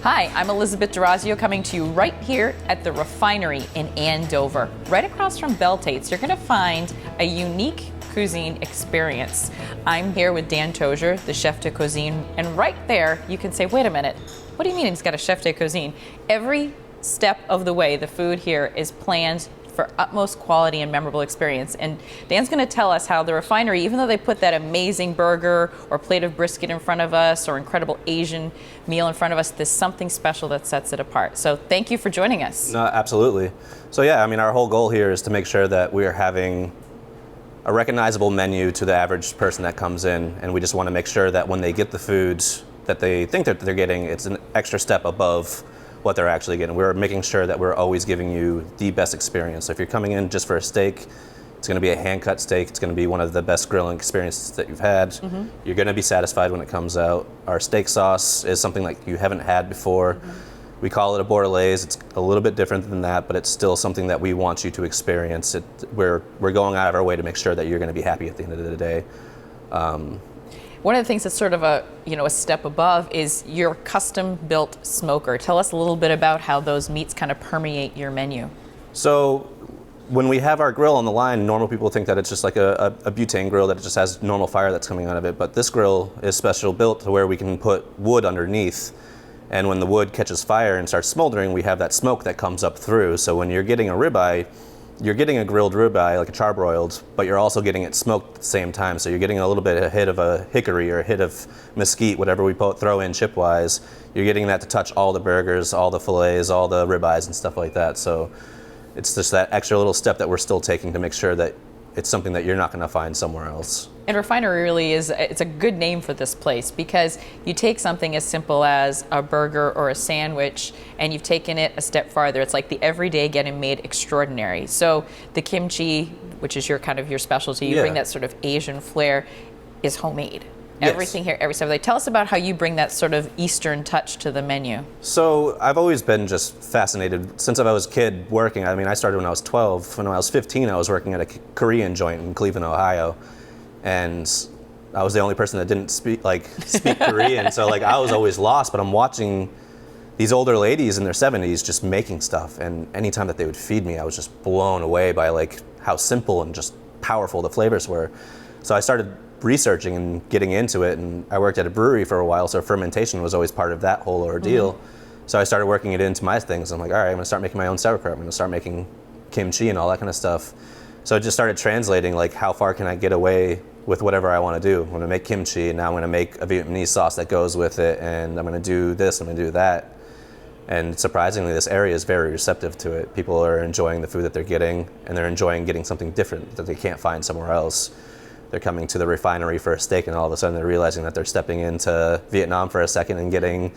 Hi, I'm Elizabeth D'Orazio coming to you right here at the Refinery in Andover. Right across from Bell Tate's, you're going to find a unique cuisine experience. I'm here with Dan Tozier, the chef de cuisine, and right there you can say, wait a minute, what do you mean he's got a chef de cuisine? Every step of the way, the food here is planned for utmost quality and memorable experience. And Dan's going to tell us how the Refinery, even though they put that amazing burger or plate of brisket in front of us or incredible Asian meal in front of us, there's something special that sets it apart. So thank you for joining us. No, absolutely. So yeah, I mean, our whole goal here is to make sure that we are having a recognizable menu to the average person that comes in, and we just want to make sure that when they get the foods that they think that they're getting, it's an extra step above what they're actually getting. We're making sure that we're always giving you the best experience. So if you're coming in just for a steak, it's going to be a hand-cut steak. It's going to be one of the best grilling experiences that you've had. Mm-hmm. You're going to be satisfied when it comes out. Our steak sauce is something like you haven't had before. Mm-hmm. We call it a bordelaise. It's a little bit different than that, but it's still something that we want you to experience. We're going out of our way to make sure that you're going to be happy at the end of the day. One of the things that's sort of a step above is your custom-built smoker. Tell us a little bit about how those meats kind of permeate your menu. So when we have our grill on the line, normal people think that it's just like a butane grill that just has normal fire that's coming out of it. But this grill is special built to where we can put wood underneath. And when the wood catches fire and starts smoldering, we have that smoke that comes up through. So when you're getting a ribeye, you're getting a grilled ribeye, like a charbroiled, but you're also getting it smoked at the same time. So you're getting a little bit a hit of a hickory or a hit of mesquite, whatever we throw in chip-wise. You're getting that to touch all the burgers, all the fillets, all the ribeyes and stuff like that. So it's just that extra little step that we're still taking to make sure that it's something that you're not going to find somewhere else. And Refinery really it's a good name for this place because you take something as simple as a burger or a sandwich and you've taken it a step farther. It's like the everyday getting made extraordinary. So the kimchi, which is your specialty, you bring that sort of Asian flair, is homemade. Yes. Everything here, every step. Tell us about how you bring that sort of Eastern touch to the menu. So I've always been just fascinated since I was a kid working. I mean, I started when I was 12. When I was 15, I was working at a Korean joint in Cleveland, Ohio. And I was the only person that didn't speak Korean. So I was always lost, but I'm watching these older ladies in their 70s just making stuff. And anytime that they would feed me, I was just blown away by how simple and just powerful the flavors were. So I started researching and getting into it, and I worked at a brewery for a while, so fermentation was always part of that whole ordeal. Mm-hmm. So I started working it into my things. I'm like, all right, I'm gonna start making my own sauerkraut. I'm gonna start making kimchi and all that kind of stuff. So I just started translating how far can I get away with whatever I want to do. I'm gonna make kimchi, and now I'm gonna make a Vietnamese sauce that goes with it, and I'm gonna do this, I'm gonna do that. And surprisingly, this area is very receptive to it. People are enjoying the food that they're getting, and they're enjoying getting something different that they can't find somewhere else. They're coming to the Refinery for a steak, and all of a sudden they're realizing that they're stepping into Vietnam for a second and getting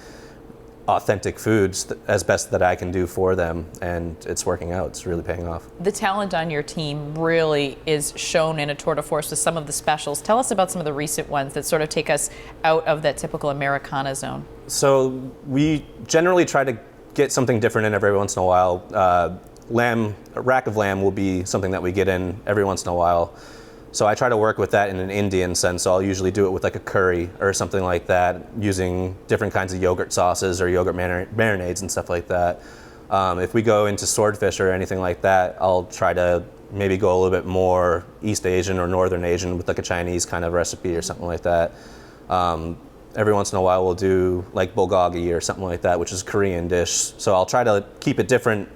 authentic foods as best that I can do for them, and it's working out. It's really paying off. The talent on your team really is shown in a tour de force with some of the specials. Tell us about some of the recent ones that sort of take us out of that typical Americana zone. So we generally try to get something different in every once in a while. A rack of lamb will be something that we get in every once in a while. So I try to work with that in an Indian sense. So I'll usually do it with a curry or something like that, using different kinds of yogurt sauces or yogurt marinades and stuff like that. If we go into swordfish or anything like that, I'll try to maybe go a little bit more East Asian or Northern Asian with a Chinese kind of recipe or something like that. Every once in a while we'll do bulgogi or something like that, which is a Korean dish. So I'll try to keep it different,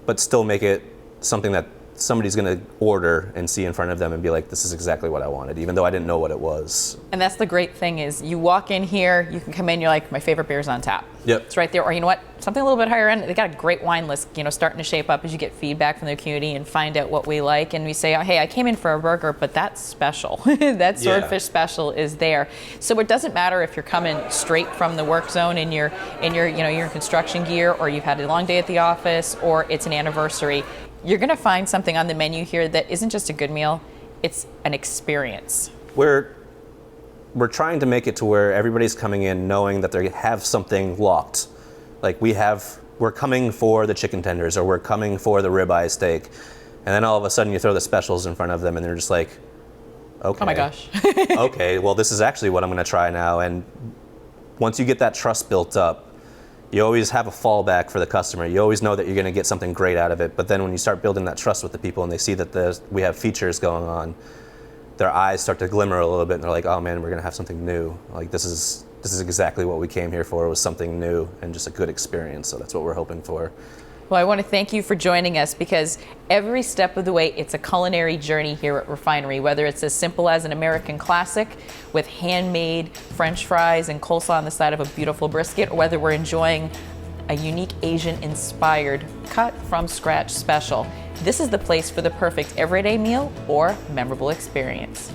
but still make it something that somebody's going to order and see in front of them and be like, this is exactly what I wanted, even though I didn't know what it was. And that's the great thing is you walk in here, you can come in, you're like, my favorite beer's on tap. Yep. It's right there. Or you know what, something a little bit higher end, they got a great wine list, starting to shape up as you get feedback from the community and find out what we like. And we say, oh, hey, I came in for a burger, but that's special. That Swordfish special is there. So it doesn't matter if you're coming straight from the work zone in your construction gear, or you've had a long day at the office, or it's an anniversary. You're going to find something on the menu here that isn't just a good meal, it's an experience. We're trying to make it to where everybody's coming in knowing that they have something locked. We're coming for the chicken tenders, or we're coming for the ribeye steak. And then all of a sudden you throw the specials in front of them and they're just like, okay. Oh my gosh. Okay, well this is actually what I'm going to try now. And once you get that trust built up, you always have a fallback for the customer. You always know that you're going to get something great out of it. But then when you start building that trust with the people and they see that we have features going on, their eyes start to glimmer a little bit, and they're like, oh man, we're going to have something new. Like this is exactly what we came here for, was something new and just a good experience. So that's what we're hoping for. Well, I want to thank you for joining us, because every step of the way, it's a culinary journey here at Refinery, whether it's as simple as an American classic with handmade French fries and coleslaw on the side of a beautiful brisket, or whether we're enjoying a unique Asian-inspired cut from scratch special. This is the place for the perfect everyday meal or memorable experience.